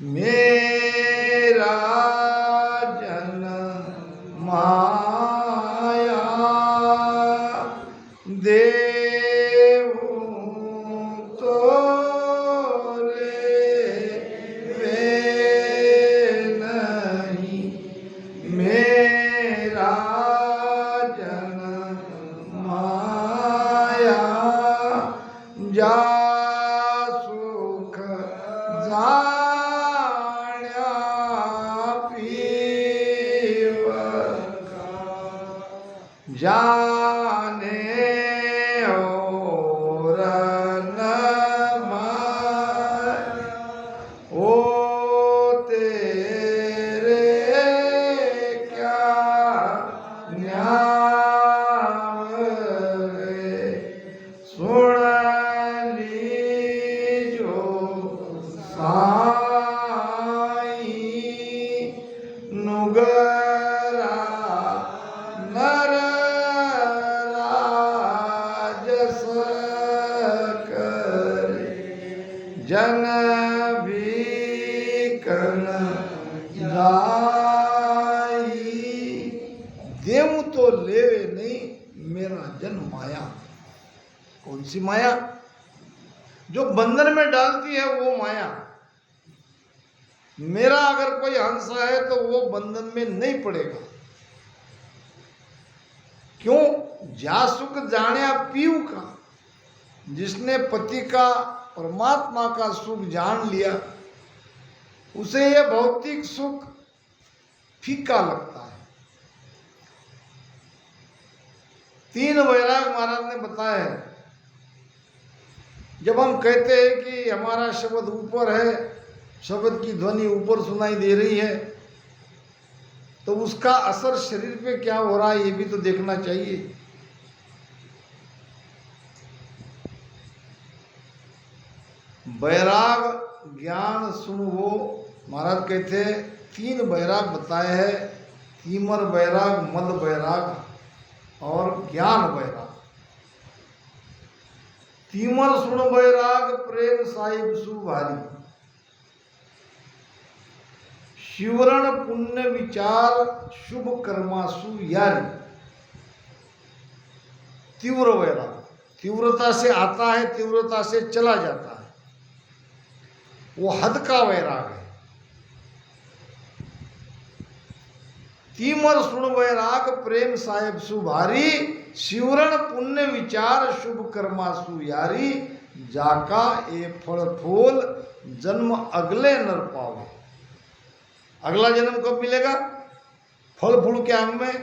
मेरा जन्म माया देव तो ले नहीं, मेरा जन्म माया जा सुख जाण्या पीव जाने और न ओ तेरे क्या न्याय सुन लीजो साई नुगरा नर राजस करे जन भीकन जाई। देव तो लेवे नहीं, मेरा जन्म माया। कौन सी माया? जो बंधन में डालती है वो माया। मेरा अगर कोई हंस है तो वो बंधन में नहीं पड़ेगा। क्यों? जा सुख जाने पीऊ का, जिसने पति का परमात्मा का सुख जान लिया, उसे ये भौतिक सुख फीका लगता है। तीन वैराग महाराज ने बताया है। जब हम कहते हैं कि हमारा शब्द ऊपर है, शब्द की ध्वनि ऊपर सुनाई दे रही है, तो उसका असर शरीर पे क्या हो रहा है ये भी तो देखना चाहिए। वैराग ज्ञान सुनो, महाराज कहते हैं तीन वैराग बताए हैं, तीमर वैराग, मद वैराग और ज्ञान वैराग। तीमर सुन वैराग प्रेम साहिब सुभारी, शिवरण पुण्य विचार शुभ कर्मासु यारी। तीव्र वैराग, तीव्रता से आता है, तीव्रता से चला जाता है, वो हद का वैराग है। तीमर सुन वैराग प्रेम साहेब सुभारी, शिवरण पुण्य विचार शुभ कर्मासु यारी। जाका ए फल फूल जन्म अगले नर पावे। अगला जन्म कब मिलेगा? फल फूल के अंग में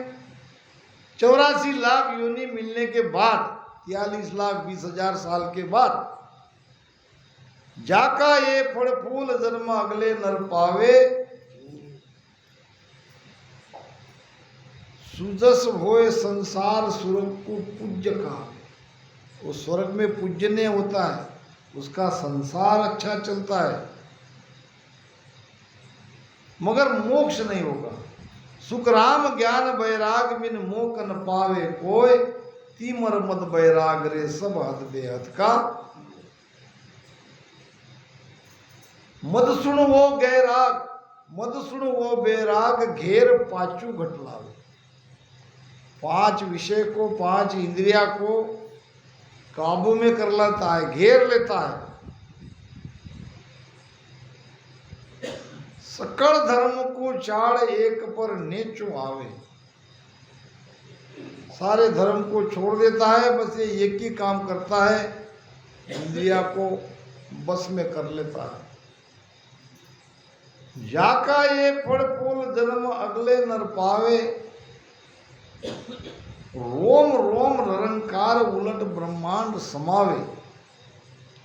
84 लाख योनि मिलने के बाद, 43,20,000 साल के बाद जाका ये फल फूल जन्म अगले नर पावे। सुजस होए संसार स्वर्ग को पूज्य कहा। वो स्वर्ग में पूजनीय होता है, उसका संसार अच्छा चलता है, मगर मोक्ष नहीं होगा। सुख राम ज्ञान वैराग बिन मोक न पावे कोई, तीमर मद वैराग रे सब हद बेहद का। मद सुन वो गैराग, मद सुन वो बैराग घेर पाचू घटलावे। 5 विषय को, 5 इंद्रिया को काबू में कर लेता है, घेर लेता है। सकल धर्म को चाड़ एक पर नेचो आवे। सारे धर्म को छोड़ देता है, बस ये एक ही काम करता है, इंद्रिया को बस में कर लेता है। जाका ये फल फूल जन्म अगले नर पावे। रोम रोम निरंकार उलट ब्रह्मांड समावे।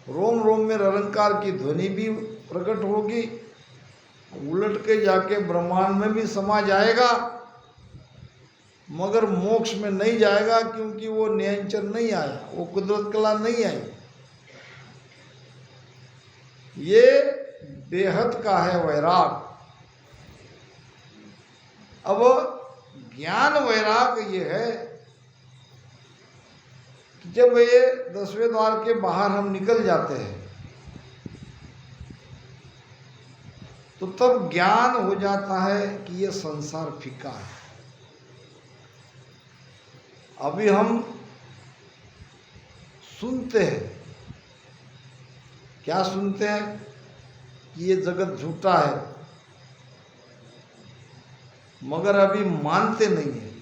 रोम रोम में निरंकार की ध्वनि भी प्रकट होगी, उलट के जाके ब्रह्मांड में भी समा जाएगा, मगर मोक्ष में नहीं जाएगा, क्योंकि वो नियंचर नहीं आया, वो कुदरत कला नहीं आई। ये बेहद का है वैराग। अब ज्ञान वैराग ये है कि जब ये 10वें द्वार के बाहर हम निकल जाते हैं तो तब ज्ञान हो जाता है कि ये संसार फीका है। अभी हम सुनते हैं, क्या सुनते हैं कि ये जगत झूठा है, मगर अभी मानते नहीं है।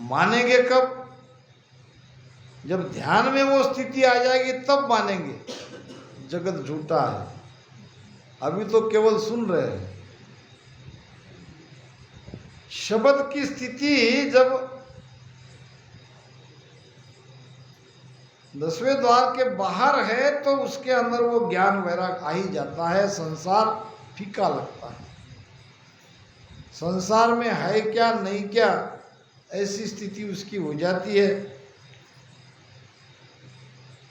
मानेंगे कब? जब ध्यान में वो स्थिति आ जाएगी तब मानेंगे जगत झूठा है। अभी तो केवल सुन रहे हैं। शब्द की स्थिति जब 10वें द्वार के बाहर है तो उसके अंदर वो ज्ञान वैराग आ ही जाता है। संसार फीका लगता है, संसार में है क्या नहीं क्या, ऐसी स्थिति उसकी हो जाती है।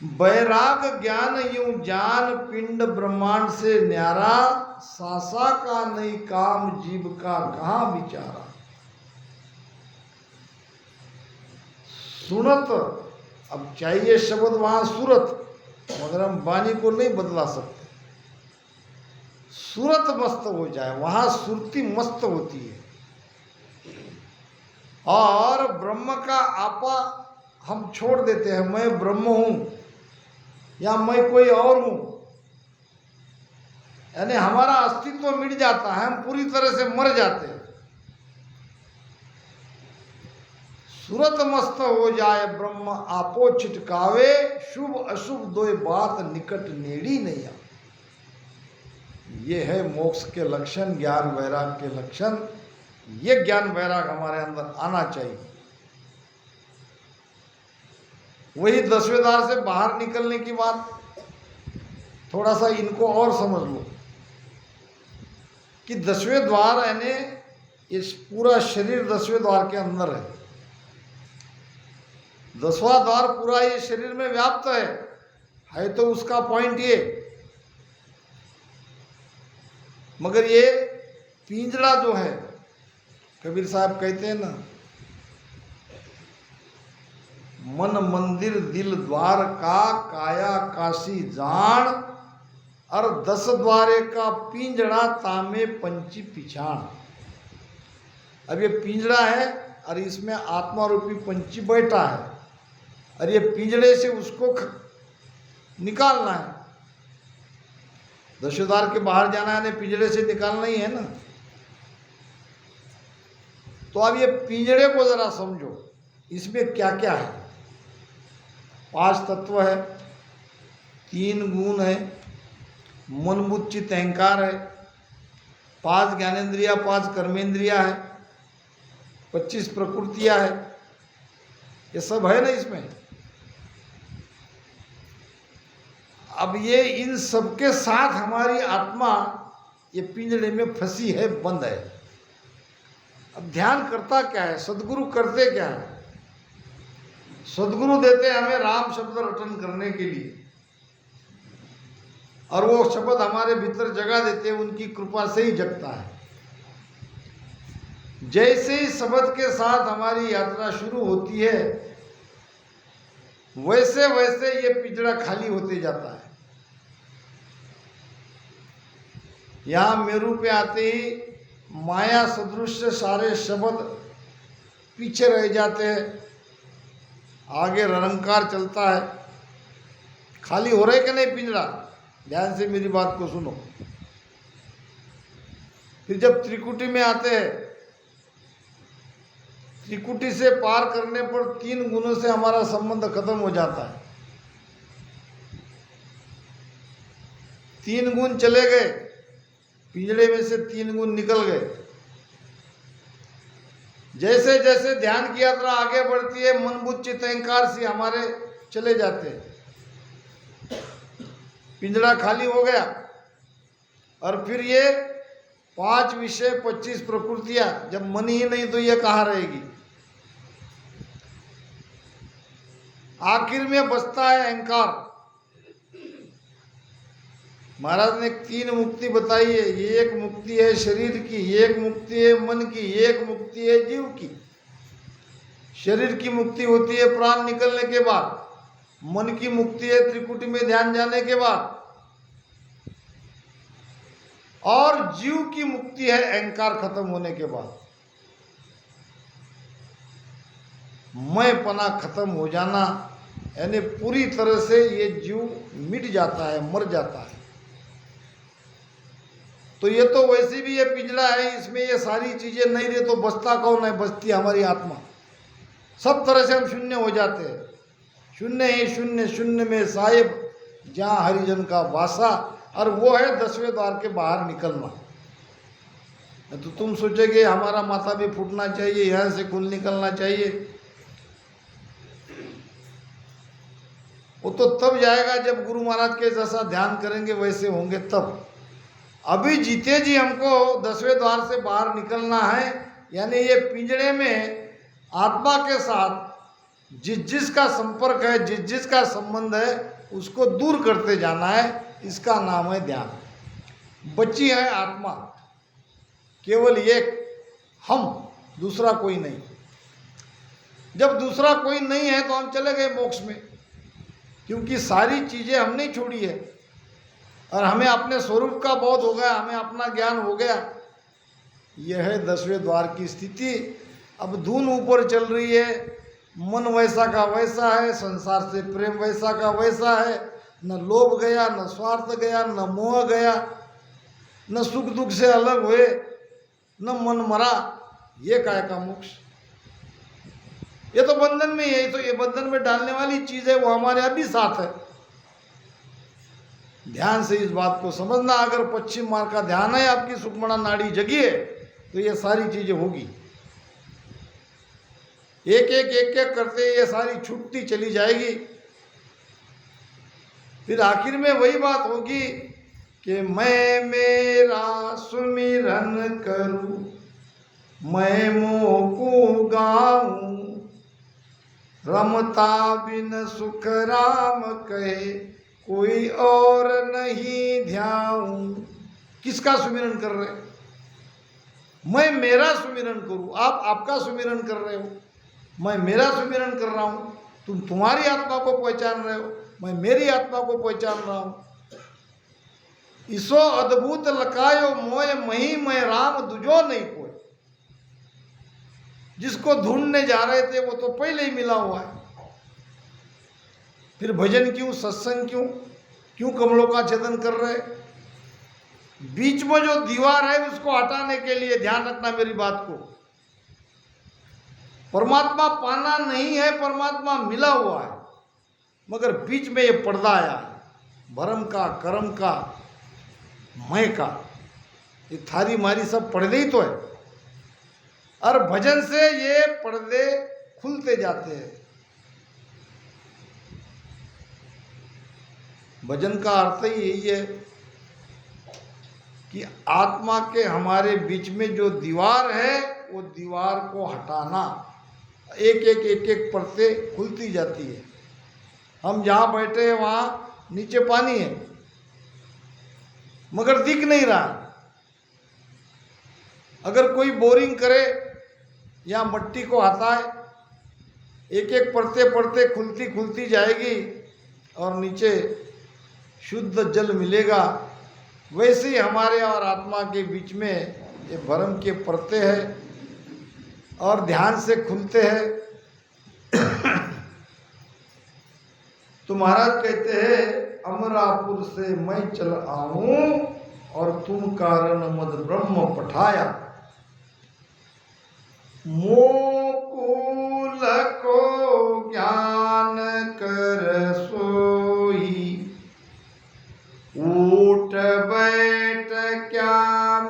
वैराग ज्ञान यूं जान पिंड ब्रह्मांड से न्यारा, सासा का नहीं काम जीव का कहाँ विचारा। सुनत, अब चाहिए शब्द वहां सूरत, मगर हम वाणी को नहीं बदला सकते। सूरत मस्त हो जाए, वहां सुरती मस्त होती है। और ब्रह्म का आपा हम छोड़ देते हैं, मैं ब्रह्म हूं या मैं कोई और हूं, यानी हमारा अस्तित्व मिट जाता है, हम पूरी तरह से मर जाते हैं। सूरत मस्त हो जाए ब्रह्म आपो छिटकावे, शुभ अशुभ दोय बात निकट नेड़ी नहीं आ। ये है मोक्ष के लक्षण, ज्ञान वैराग के लक्षण। ये ज्ञान वैराग हमारे अंदर आना चाहिए। वही 10वें द्वार से बाहर निकलने की बात, थोड़ा सा इनको और समझ लो कि 10वें द्वार यानी इस पूरा शरीर 10वें द्वार के अंदर है। 10वां द्वार पूरा ये शरीर में व्याप्त है तो उसका पॉइंट ये, मगर ये पिंजड़ा जो है, कबीर साहब कहते हैं ना, मन मंदिर दिल द्वार का काया काशी जान, और 10 द्वारे का पिंजड़ा तामे पंची पिछाण। अब ये पिंजड़ा है और इसमें आत्मा रूपी पंची बैठा है, और ये पिंजड़े से उसको निकालना है। 10वें द्वार के बाहर जाना है, पिंजड़े से निकालना ही है ना। तो अब ये पिंजड़े को जरा समझो, इसमें क्या क्या है। 5 तत्व है, 3 गुण है, मन बुद्धि चित्त अहंकार है, 5 ज्ञानेंद्रिया, 5 कर्मेंद्रिया है, 25 प्रकृतियां है, ये सब है ना इसमें। अब ये इन सबके साथ हमारी आत्मा ये पिंजड़े में फंसी है, बंद है। अब ध्यान करता क्या है, सदगुरु करते क्या है? सदगुरु देते हमें राम शब्द रटन करने के लिए, और वो शब्द हमारे भीतर जगा देते हैं, उनकी कृपा से ही जगता है। जैसे ही शब्द के साथ हमारी यात्रा शुरू होती है, वैसे वैसे ये पिंजड़ा खाली होते जाता है। यहां मेरू पे आते ही माया सदृश सारे शब्द पीछे रह जाते हैं, आगे रंकार चलता है। खाली हो रहा है कि नहीं पिंजड़ा? ध्यान से मेरी बात को सुनो। फिर जब त्रिकुटी में आते हैं, त्रिकुटी से पार करने पर 3 गुणों से हमारा संबंध खत्म हो जाता है। 3 गुण चले गए, पिंजड़े में से 3 गुण निकल गए। जैसे जैसे ध्यान की यात्रा आगे बढ़ती है, मन बुद्धि चित्त अहंकार से हमारे चले जाते हैं, पिंजड़ा खाली हो गया। और फिर ये 5 विषय 25 प्रकृतियां, जब मन ही नहीं तो ये कहाँ रहेगी? आखिर में बचता है अहंकार। महाराज ने 3 मुक्ति बताई है। एक मुक्ति है शरीर की, एक मुक्ति है मन की, एक मुक्ति है जीव की। शरीर की मुक्ति होती है प्राण निकलने के बाद, मन की मुक्ति है त्रिकुटी में ध्यान जाने के बाद, और जीव की मुक्ति है अहंकार खत्म होने के बाद। मैं पना खत्म हो जाना, यानी पूरी तरह से ये जीव मिट जाता है, मर जाता है। तो ये तो वैसे भी ये पिंजरा है, इसमें ये सारी चीजें नहीं रहे तो बचता कौन है? बचती हमारी आत्मा। सब तरह से हम शून्य हो जाते हैं। शून्य ही शून्य, शून्य में साहिब जहाँ हरिजन का वासा, और वो है 10वें द्वार के बाहर निकलना। तो तुम सोचोगे हमारा माथा भी फूटना चाहिए, यहाँ से खून निकलना चाहिए, वो तो तब जाएगा जब गुरु महाराज के जैसा ध्यान करेंगे, वैसे होंगे तब। अभी जीते जी हमको 10वें द्वार से बाहर निकलना है, यानी ये पिंजड़े में आत्मा के साथ जिस जिसका संपर्क है, जिस जिसका संबंध है, उसको दूर करते जाना है। इसका नाम है ध्यान। बची है आत्मा, केवल एक हम, दूसरा कोई नहीं। जब दूसरा कोई नहीं है तो हम चले गए मोक्ष में, क्योंकि सारी चीजें हमने छोड़ी है और हमें अपने स्वरूप का बोध हो गया, हमें अपना ज्ञान हो गया। यह है 10वें द्वार की स्थिति। अब धुन ऊपर चल रही है, मन वैसा का वैसा है, संसार से प्रेम वैसा का वैसा है, न लोभ गया, न स्वार्थ गया, न मोह गया, न सुख दुख से अलग हुए, न मन मरा। ये काय का मोक्ष? ये तो बंधन में है। तो ये बंधन में डालने वाली चीज है, वो हमारे अभी साथ है। ध्यान से इस बात को समझना। अगर पश्चिम मार्ग का ध्यान है, आपकी सुखमणा नाड़ी जगी है, तो ये सारी चीजें होगी। एक एक करते ये सारी छूटती चली जाएगी। फिर आखिर में वही बात होगी कि मैं मेरा सुमिरन करूं, मैं मोह को गाऊं, रमता बिन सुख राम कहे, कोई और नहीं ध्याऊं। किसका सुमिरन कर रहे? मैं मेरा सुमिरन करूं। आप आपका सुमिरन कर रहे हो, मैं मेरा सुमिरन कर रहा हूं। तुम तुम्हारी आत्मा को पहचान रहे हो, मैं मेरी आत्मा को पहचान रहा हूं। ईसो अद्भुत लकायो मोय मही मैं राम दुजो नहीं कोई। जिसको ढूंढने जा रहे थे वो तो पहले ही मिला हुआ है। फिर भजन क्यों, सत्संग क्यों, क्यों कमलों का छेदन कर रहे? बीच में जो दीवार है उसको हटाने के लिए ध्यान रखना मेरी बात को। परमात्मा पाना नहीं है, परमात्मा मिला हुआ है, मगर बीच में ये पर्दा आया है, भरम का, कर्म का, मैं का। ये थारी मारी सब पर्दे ही तो है। और भजन से ये पर्दे खुलते जाते हैं। भजन का अर्थ ही यही है कि आत्मा के हमारे बीच में जो दीवार है, वो दीवार को हटाना। एक परते खुलती जाती है। हम जहाँ बैठे हैं वहाँ नीचे पानी है, मगर दिख नहीं रहा। अगर कोई बोरिंग करे या मट्टी को हटाए, एक परते परते खुलती खुलती जाएगी और नीचे शुद्ध जल मिलेगा। वैसे ही हमारे और आत्मा के बीच में ये भरम के परते हैं और ध्यान से खुलते हैं। तो महाराज कहते हैं, अमरापुर से मैं चल आऊं और तुम कारण मद ब्रह्म पठाया। मोकुल को ज्ञान कर सोई, उठ बैठ क्या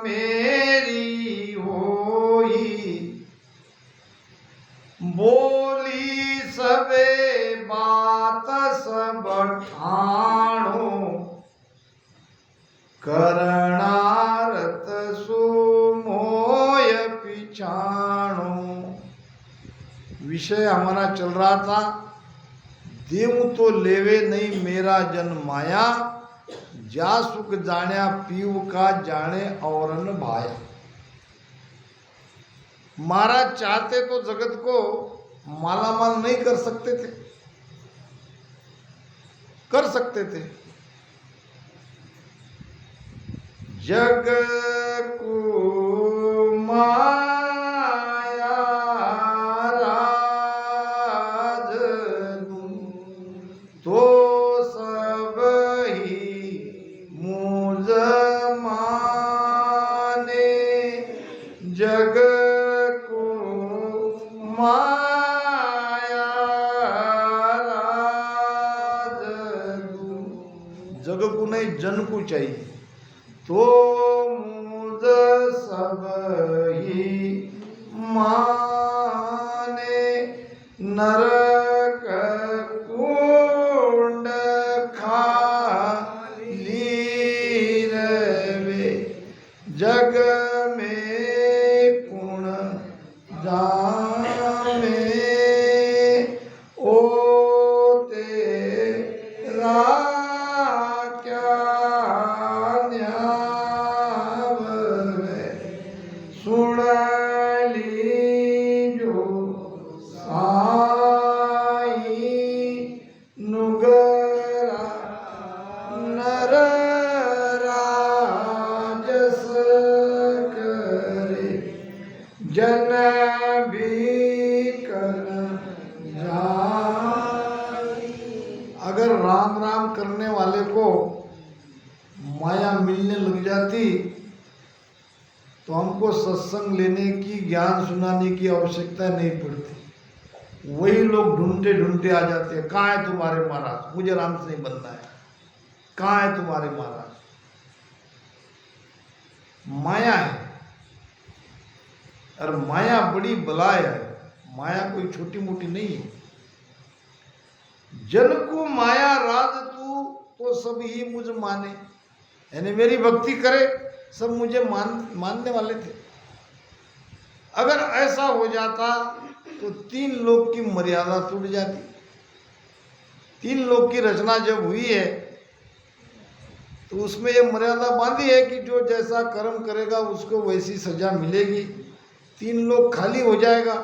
मेरी होई। बोली सबे बात सब ठाणो, करणारत सुमोय पिछाणो। विषय हमारा चल रहा था, देव तो लेवे नहीं मेरा जन माया, जा सुख जाण्या पीव का जाने औरन भाया। महाराज चाहते तो जगत को मालामाल नहीं कर सकते थे, कर सकते थे। जग को माया राज दूं तो सब ही मुझ माने। जग को माया राज दूं, जग को नहीं जन को चाहिए, तो मुझ सब ही माने। नरक कुंड खाली रवे, जग में पुण जामे। ओ तेरा क्या न्याव है, सुन लीजो साई। नुगरा नर राजस करे, जन भी कर जाई। अगर राम राम करने वाले को माया मिलने लग जाती तो हमको सत्संग लेने की, ज्ञान सुनाने की आवश्यकता नहीं पड़ती। वही लोग ढूंढते ढूंढते आ जाते हैं, कहाँ है तुम्हारे महाराज, मुझे राम से नहीं बनना है, कहाँ है तुम्हारे महाराज। माया है, और माया बड़ी बलाय है, माया कोई छोटी मोटी नहीं है। जन को माया राज तू तो सब ही मुझ माने, यानी मेरी भक्ति करे सब मुझे मानने वाले थे। अगर ऐसा हो जाता तो 3 लोक की मर्यादा टूट जाती। 3 लोक की रचना जब हुई है तो उसमें ये मर्यादा बांधी है कि जो जैसा कर्म करेगा उसको वैसी सजा मिलेगी। 3 लोक खाली हो जाएगा,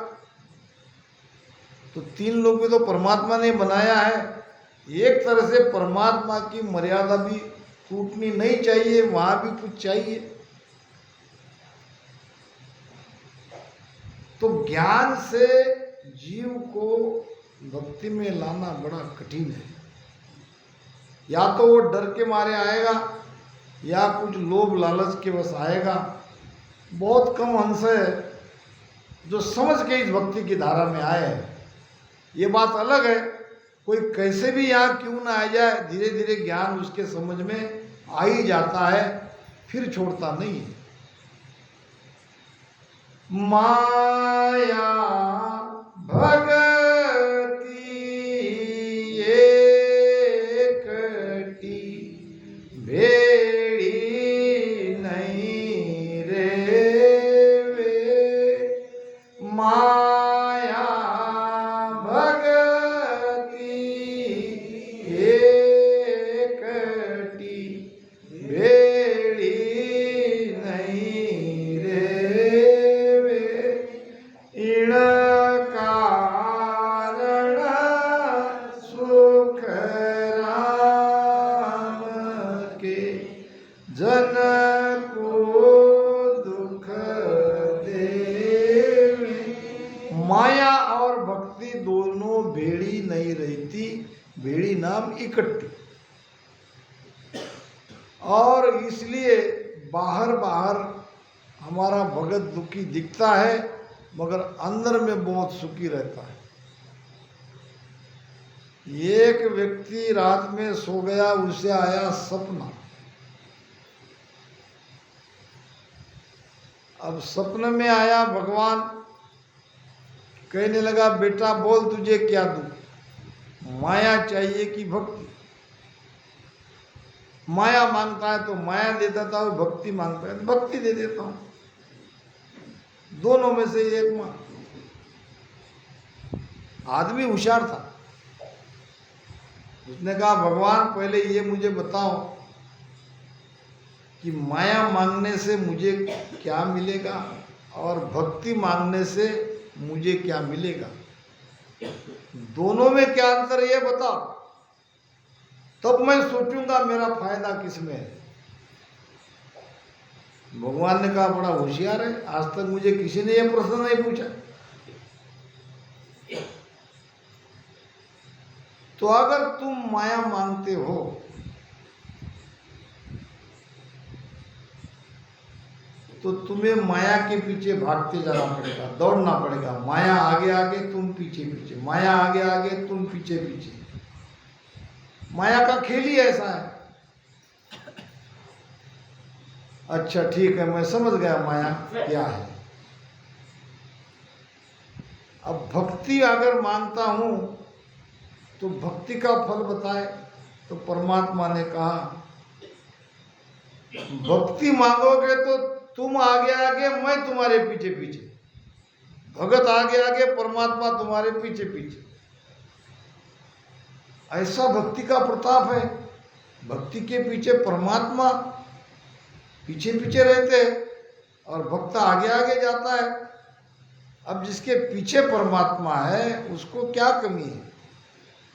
तो 3 लोक में तो परमात्मा ने बनाया है। एक तरह से परमात्मा की मर्यादा भी टूटनी नहीं चाहिए, वहां भी कुछ चाहिए। तो ज्ञान से जीव को भक्ति में लाना बड़ा कठिन है। या तो वो डर के मारे आएगा, या कुछ लोभ लालच के वश आएगा। बहुत कम अंश है जो समझ के इस भक्ति की धारा में आए हैं। ये बात अलग है, कोई कैसे भी यहाँ क्यों ना आ जाए, धीरे धीरे ज्ञान उसके समझ में आ ही जाता है, फिर छोड़ता नहीं है। माया भगति एकटी भेड़ी नहीं रेवे। माया भगति एकटी भेड़ी नहीं रेवे। इण कारण सुख राम के, जन को दुख देवे। माया और भक्ति दोनों भेड़ी नहीं रहती, भेड़ी नाम इकट्ठी। और इसलिए बाहर बाहर हमारा भगत दुखी दिखता है, मगर अंदर में बहुत सुखी रहता है। एक व्यक्ति रात में सो गया, उसे आया सपना। अब सपने में आया भगवान, कहने लगा बेटा बोल तुझे क्या दूं, माया चाहिए कि भक्ति। माया मांगता है तो माया दे देता हूं, भक्ति मांगता है तो भक्ति दे देता हूं, दोनों में से एक मां। आदमी होशियार था, उसने कहा भगवान पहले ये मुझे बताओ कि माया मांगने से मुझे क्या मिलेगा और भक्ति मांगने से मुझे क्या मिलेगा, दोनों में क्या अंतर है ये बताओ, तब मैं सोचूंगा मेरा फायदा किसमें है। भगवान ने कहा बड़ा होशियार है, आज तक मुझे किसी ने यह प्रश्न नहीं पूछा। तो अगर तुम माया मांगते हो तो तुम्हें माया के पीछे भागते जाना पड़ेगा, दौड़ना पड़ेगा। माया आगे आगे, तुम पीछे पीछे, माया आगे आगे, तुम पीछे पीछे। माया का खेल ही ऐसा है। अच्छा ठीक है, मैं समझ गया माया क्या है। अब भक्ति अगर मांगता हूं तो भक्ति का फल बताए तो परमात्मा ने कहा भक्ति मांगोगे तो तुम आगे आगे, मैं तुम्हारे पीछे पीछे। भगत आगे आगे, परमात्मा तुम्हारे पीछे पीछे। ऐसा भक्ति का प्रताप है। भक्ति के पीछे परमात्मा पीछे पीछे रहते हैं और भक्त आगे आगे जाता है। अब जिसके पीछे परमात्मा है उसको क्या कमी है?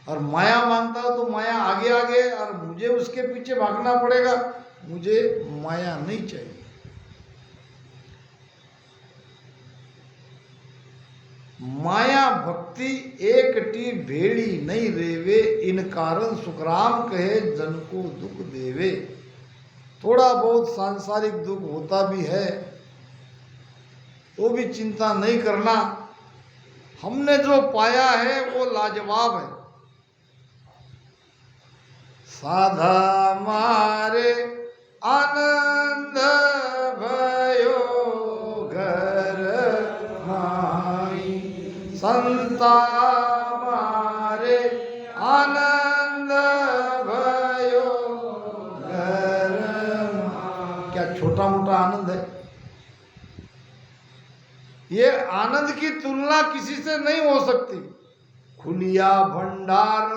और माया मांगता हो तो माया आगे आगे और मुझे उसके पीछे भागना पड़ेगा। मुझे माया नहीं चाहिए। माया भक्ति एकटी भेड़ी नहीं रेवे, इन कारण सुखराम कहे जन को दुख देवे। थोड़ा बहुत सांसारिक दुख होता भी है तो भी चिंता नहीं करना। हमने जो पाया है वो लाजवाब है। साधा मारे आनंद भयो घर माई, संता मारे आनंद भयो घर माई। क्या छोटा मोटा आनंद है? ये आनंद की तुलना किसी से नहीं हो सकती। खुलिया भंडार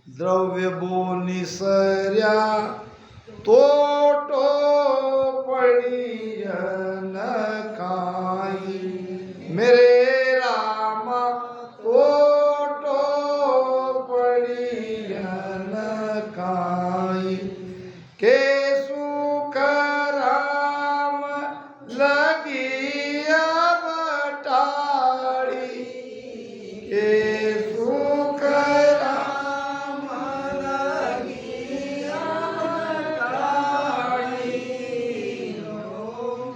द्रव्य बोनी सर्या, तोटो पड़ी न खाई। मेरे रामा तोटो पड़ी न खाई। के सुख राम लगी बटाड़ी, के सुख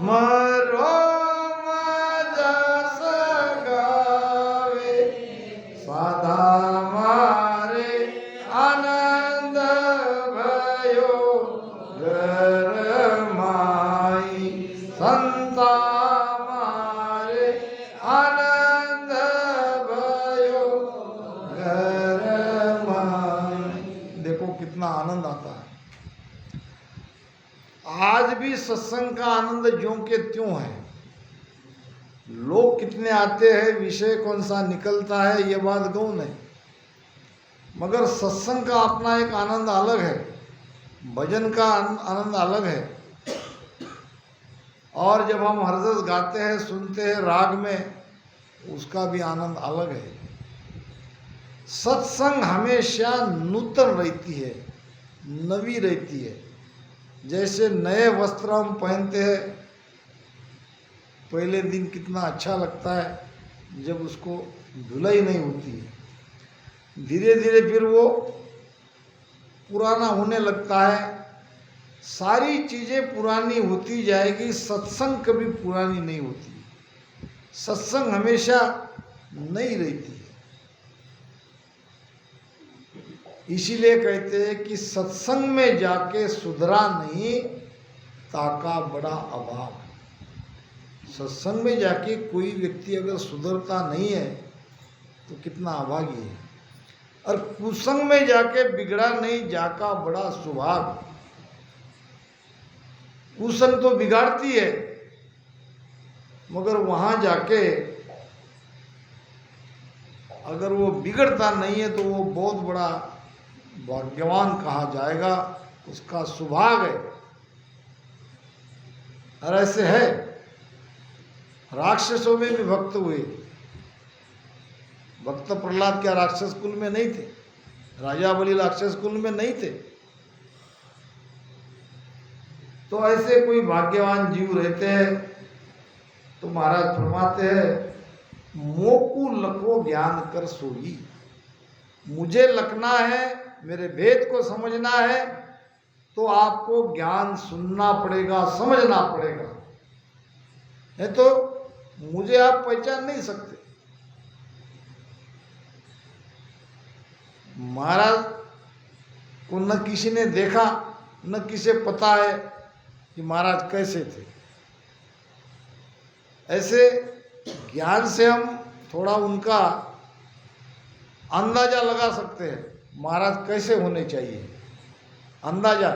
मरो मजस गावे, साधा मारे आनंद भयो घर माई, संता मारे आनंद भयो घर माई। देखो कितना आनंद आता है। आज भी सत्संग का आनंद ज्यों के त्यों है। लोग कितने आते हैं, विषय कौन सा निकलता है, ये बात गौण है, मगर सत्संग का अपना एक आनंद अलग है, भजन का आनंद अलग है। और जब हम हरजस गाते हैं, सुनते हैं राग में, उसका भी आनंद अलग है। सत्संग हमेशा नूतन रहती है, नवी रहती है। जैसे नए वस्त्र हम पहनते हैं, पहले दिन कितना अच्छा लगता है जब उसको धुलाई नहीं होती है। धीरे धीरे फिर वो पुराना होने लगता है। सारी चीज़ें पुरानी होती जाएगी, सत्संग कभी पुरानी नहीं होती। सत्संग हमेशा नई रहती है। इसीलिए कहते हैं कि सत्संग में जाके सुधरा नहीं, ताका बड़ा अभाव। सत्संग में जाके कोई व्यक्ति अगर सुधरता नहीं है तो कितना अभागी है। और कुसंग में जाके बिगड़ा नहीं, जाका बड़ा सुभाग। कुसंग तो बिगाड़ती है, मगर वहाँ जाके अगर वो बिगड़ता नहीं है तो वो बहुत बड़ा भाग्यवान कहा जाएगा, उसका सुभाग है। और ऐसे है, राक्षसों में भी भक्त हुए। भक्त प्रहलाद क्या राक्षस कुल में नहीं थे? राजा बलि राक्षस कुल में नहीं थे? तो ऐसे कोई भाग्यवान जीव रहते हैं तो महाराज फरमाते हैं, मोकू लखो ज्ञान कर सोई। मुझे लखना है, मेरे भेद को समझना है, तो आपको ज्ञान सुनना पड़ेगा, समझना पड़ेगा, नहीं तो मुझे आप पहचान नहीं सकते। महाराज को न किसी ने देखा, न किसे पता है कि महाराज कैसे थे। ऐसे ज्ञान से हम थोड़ा उनका अंदाजा लगा सकते हैं, महाराज कैसे होने चाहिए। अंदाजा,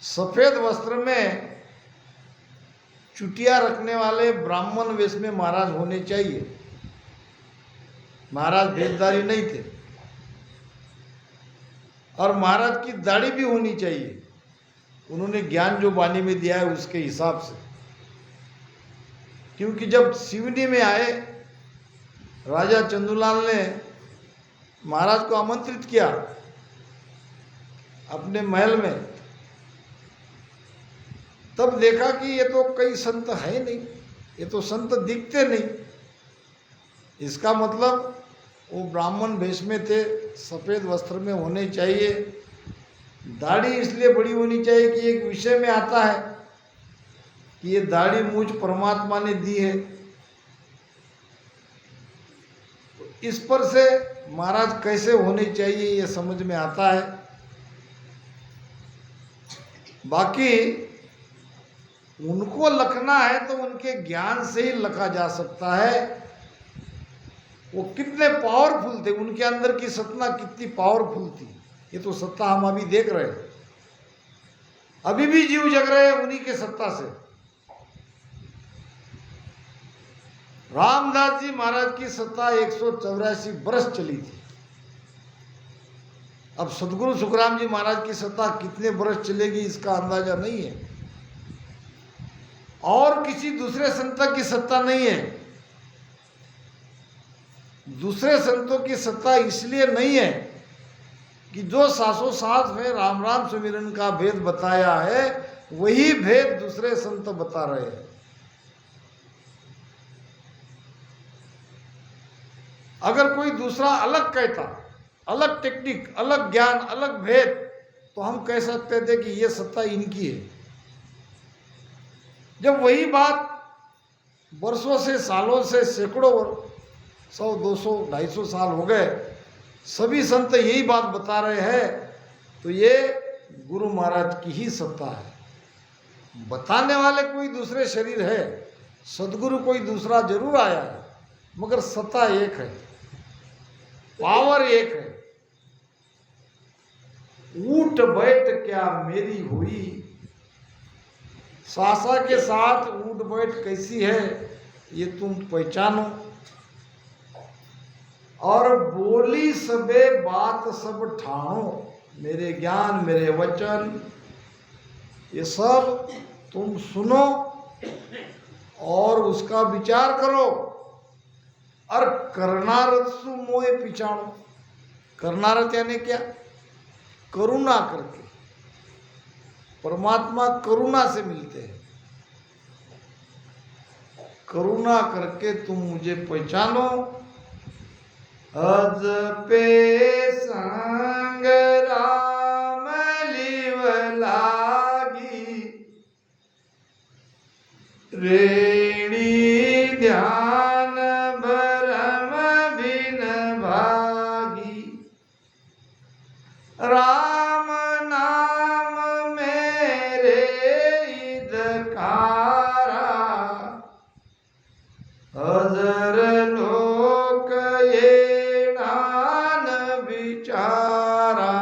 सफेद वस्त्र में चुटिया रखने वाले ब्राह्मण वेश में महाराज होने चाहिए। महाराज भेदधारी नहीं थे, और महाराज की दाढ़ी भी होनी चाहिए। उन्होंने ज्ञान जो वाणी में दिया है उसके हिसाब से, क्योंकि जब सिवनी में आए, राजा चंदूलाल ने महाराज को आमंत्रित किया अपने महल में, तब देखा कि ये तो कई संत है नहीं, ये तो संत दिखते नहीं। इसका मतलब वो ब्राह्मण वेश में थे, सफ़ेद वस्त्र में होने चाहिए। दाढ़ी इसलिए बड़ी होनी चाहिए कि एक विषय में आता है कि ये दाढ़ी मुझ परमात्मा ने दी है। तो इस पर से महाराज कैसे होने चाहिए ये समझ में आता है। बाकी उनको लखना है तो उनके ज्ञान से ही लखा जा सकता है। वो कितने पावरफुल थे, उनके अंदर की सत्ता कितनी पावरफुल थी, ये तो सत्ता हम अभी देख रहे हैं। अभी भी जीव जग रहे हैं उन्हीं के सत्ता से। रामदास जी महाराज की सत्ता 184 वर्ष चली थी। अब सदगुरु सुखराम जी महाराज की सत्ता कितने वर्ष चलेगी इसका अंदाजा नहीं है, और किसी दूसरे संत की सत्ता नहीं है। दूसरे संतों की सत्ता इसलिए नहीं है कि जो शासोशास में राम राम सुमिरन का भेद बताया है वही भेद दूसरे संत बता रहे हैं। अगर कोई दूसरा अलग कहता, अलग टेक्निक, अलग ज्ञान, अलग भेद, तो हम कह सकते थे कि ये सत्ता इनकी है। जब वही बात वर्षों से, सालों से, सैकड़ों 100, 200, 250 साल हो गए, सभी संत यही बात बता रहे हैं, तो ये गुरु महाराज की ही सत्ता है। बताने वाले कोई दूसरे शरीर है, सदगुरु कोई दूसरा जरूर आया है, मगर सत्ता एक है, पावर एक है। ऊठ बैठ क्या मेरी हुई, सासा के साथ ऊठ बैठ कैसी है ये तुम पहचानो। और बोली सबे बात सब ठानो, मेरे ज्ञान मेरे वचन ये सब तुम सुनो और उसका विचार करो। और करनारत सु मोए पिछाणो, करनारत यानी क्या? करुणा करके। परमात्मा करुणा से मिलते हैं। करुणा करके तुम मुझे पहचानो। अज पे संग राम लिव लागी, रेणी ध्यान भरम बिन भागी। राम नाम मेरे हितकारा, अजर लोक ये नान विचारा।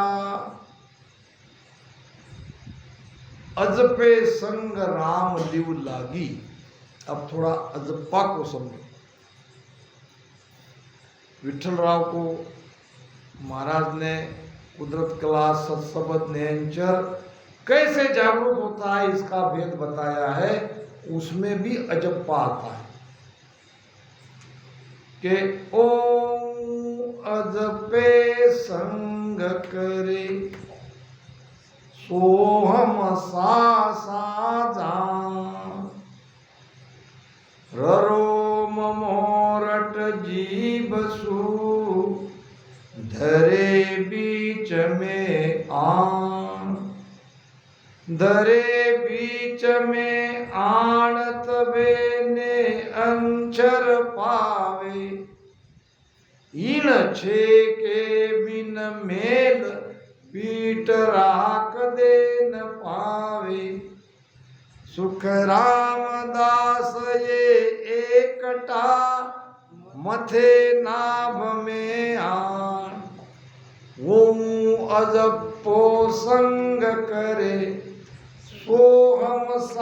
अजपे संग राम लिव लागी। अब थोड़ा अजप्पा को समझो। विठलराव को महाराज ने कुदरत कला सत्सबद नयनचर कैसे जागरूक होता है इसका भेद बताया है। उसमें भी अजप्पा आता है कि ओम अजपे संग करे, सोहम सा साजा ररोम मोरट जीव सु धरे बीच में आण धरे बीच में आणत बेने अंचर पावे इन छे के बिन मेल पीट राख दे न पावे सुख रामदास ये एकटा मथे नाभ में आण वो अजपो संग करे सोहम सा